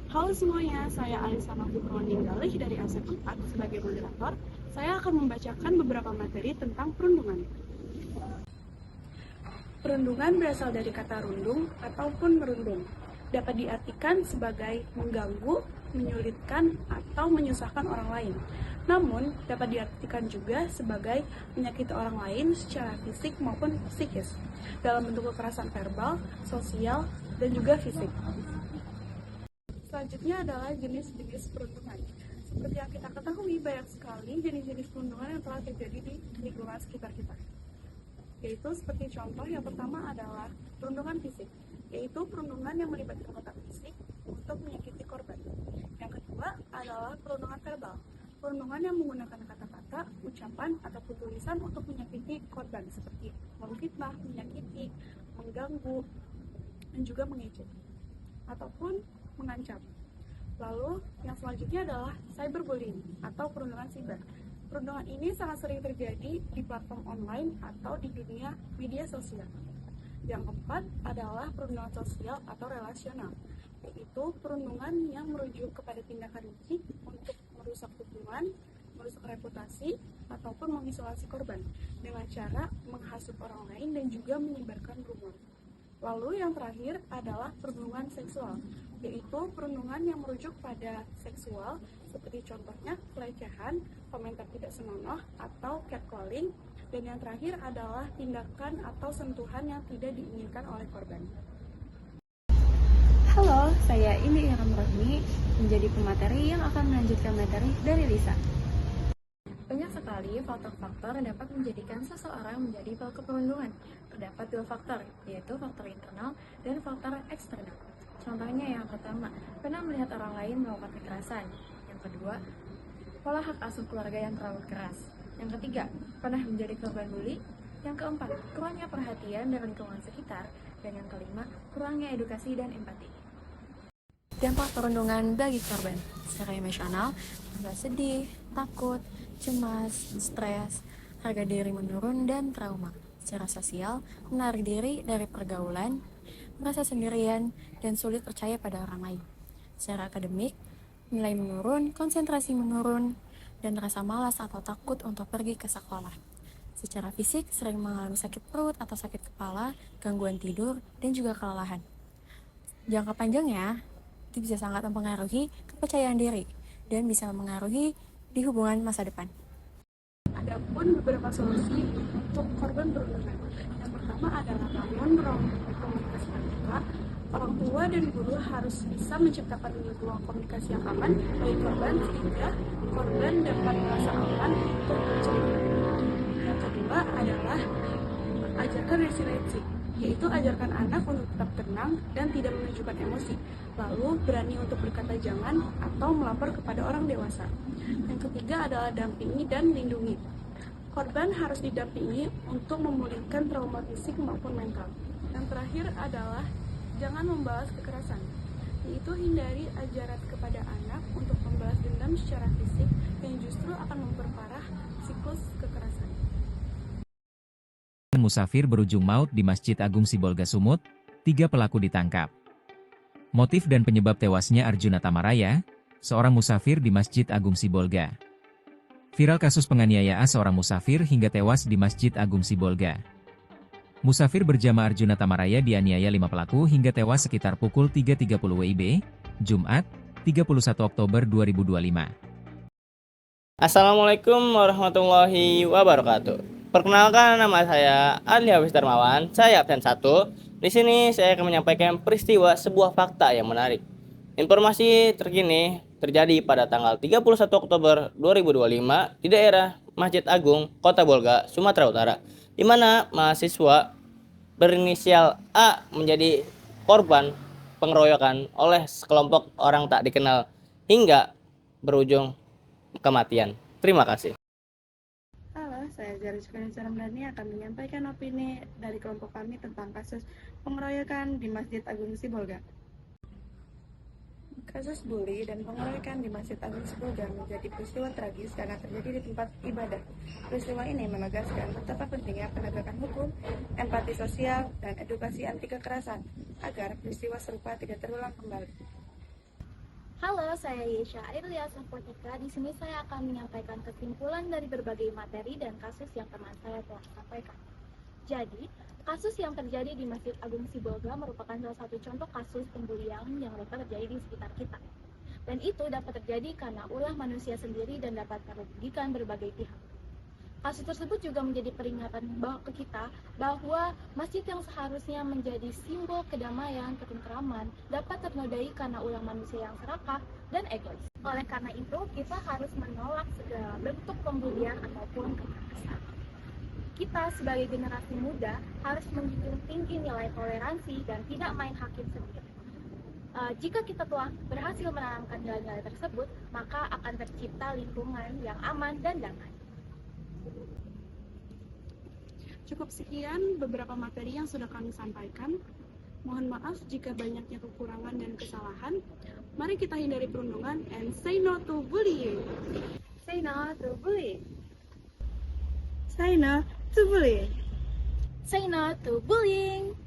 Halo semuanya, saya Alisa Mafitroni Galih dari Asep 4 sebagai moderator. Saya akan membacakan beberapa materi tentang perundungan. Perundungan berasal dari kata rundung ataupun merundung. Dapat diartikan sebagai mengganggu, menyulitkan, atau menyusahkan orang lain. Namun, dapat diartikan juga sebagai menyakiti orang lain secara fisik maupun psikis, dalam bentuk kekerasan verbal, sosial, dan juga fisik. Selanjutnya adalah jenis-jenis perundungan. Seperti yang kita ketahui, banyak sekali jenis-jenis perundungan yang telah terjadi di lingkungan sekitar kita. Yaitu seperti contoh yang pertama adalah perundungan fisik, yaitu perundungan yang melibatkan kontak fisik untuk menyakiti korban. Yang kedua adalah perundungan verbal, perundungan yang menggunakan kata-kata, ucapan, ataupun tulisan untuk menyakiti korban seperti memfitnah, menyakiti, mengganggu, dan juga mengejek ataupun mengancam. Lalu yang selanjutnya adalah cyberbullying atau perundungan siber. Perundungan ini sangat sering terjadi di platform online atau di dunia media sosial. Yang keempat adalah perundungan sosial atau relasional, yaitu perundungan yang merujuk kepada tindakan fisik untuk merusak hubungan, merusak reputasi, ataupun mengisolasi korban dengan cara menghasut orang lain dan juga menyebarkan rumor. Lalu yang terakhir adalah perundungan seksual, yaitu perundungan yang merujuk pada seksual, seperti contohnya pelecehan, komentar tidak senonoh, atau catcalling, dan yang terakhir adalah tindakan atau sentuhan yang tidak diinginkan oleh korban. Halo, saya Indi Iram Rohmi, menjadi pemateri yang akan melanjutkan materi dari Lisa. Banyak sekali faktor-faktor yang dapat menjadikan seseorang menjadi pelaku perundungan. Terdapat dua faktor, yaitu faktor internal dan faktor eksternal. Contohnya yang pertama, pernah melihat orang lain melakukan kekerasan. Yang kedua, pola hak asuh keluarga yang terlalu keras. Yang ketiga, pernah menjadi korban bully. Yang keempat, kurangnya perhatian dari lingkungan sekitar. Dan yang kelima, kurangnya edukasi dan empati. Dampak perundungan bagi korban secara emosional, merasa sedih, takut, cemas, stres, harga diri menurun, dan trauma. Secara sosial, menarik diri dari pergaulan, merasa sendirian, dan sulit percaya pada orang lain. Secara akademik, nilai menurun, konsentrasi menurun, dan rasa malas atau takut untuk pergi ke sekolah. Secara fisik, sering mengalami sakit perut atau sakit kepala, gangguan tidur, dan juga kelelahan. Jangka panjangnya, itu bisa sangat mempengaruhi kepercayaan diri dan bisa mempengaruhi di hubungan masa depan. Adapun beberapa solusi untuk korban perundungan. Yang pertama adalah bangun ruang komunikasi terbuka. Orang tua dan guru harus bisa menciptakan ruang komunikasi yang aman bagi korban sehingga korban dapat merasa aman untuk bercerita. Yang kedua adalah ajarkan resiliensi, yaitu ajarkan anak untuk tetap tenang dan tidak menunjukkan emosi, lalu berani untuk berkata jangan atau melapor kepada orang dewasa. Yang ketiga adalah dampingi dan lindungi. Korban harus didampingi untuk memulihkan trauma fisik maupun mental. Yang terakhir adalah jangan membalas kekerasan, yaitu hindari ajaran kepada anak untuk membalas dendam secara fisik yang justru akan memperparah siklus kekerasan. Musafir berujung maut di Masjid Agung Sibolga Sumut, 3 pelaku ditangkap. Motif dan penyebab tewasnya Arjuna Tamaraya, seorang musafir di Masjid Agung Sibolga. Viral kasus penganiayaan seorang musafir hingga tewas di Masjid Agung Sibolga. Musafir berjamaah Arjuna Tamaraya dianiaya 5 pelaku hingga tewas sekitar pukul 3.30 WIB, Jumat, 31 Oktober 2025. Assalamualaikum warahmatullahi wabarakatuh. Perkenalkan, nama saya Adli Hafiz Darmawan, saya absen 1. Di sini saya akan menyampaikan peristiwa sebuah fakta yang menarik. Informasi terkini terjadi pada tanggal 31 Oktober 2025 di daerah Masjid Agung, Kota Bolga, Sumatera Utara, di mana mahasiswa berinisial A menjadi korban pengeroyokan oleh sekelompok orang tak dikenal hingga berujung kematian. Terima kasih. Halo, saya Zarizka Ramdhani akan menyampaikan opini dari kelompok kami tentang kasus pengeroyokan di Masjid Agung Sibolga. Kasus bully dan pengeroyokan di Masjid Agung Sibolga menjadi peristiwa tragis karena terjadi di tempat ibadah. Peristiwa ini menegaskan betapa pentingnya penegakan hukum, empati sosial, dan edukasi anti kekerasan agar peristiwa serupa tidak terulang kembali. Halo, saya Yesha Airlia Sapotika. Di sini saya akan menyampaikan kesimpulan dari berbagai materi dan kasus yang teman saya telah sampaikan. Jadi, kasus yang terjadi di Masjid Agung Sibolga merupakan salah satu contoh kasus pembulian yang dapat terjadi di sekitar kita. Dan itu dapat terjadi karena ulah manusia sendiri dan dapat merugikan berbagai pihak. Kasus tersebut juga menjadi peringatan ke kita bahwa masjid yang seharusnya menjadi simbol kedamaian, ketentraman, dapat ternodai karena ulah manusia yang serakah dan egois. Oleh karena itu, kita harus menolak segala bentuk pembulian ataupun kekerasan. Kita sebagai generasi muda harus menjunjung tinggi nilai toleransi dan tidak main hakim sendiri. Jika kita telah berhasil menanamkan nilai-nilai tersebut, maka akan tercipta lingkungan yang aman dan damai. Cukup sekian beberapa materi yang sudah kami sampaikan. Mohon maaf jika banyaknya kekurangan dan kesalahan. Mari kita hindari perundungan and say no to bullying. Say no to bullying. Say no to bullying. Say no to bullying.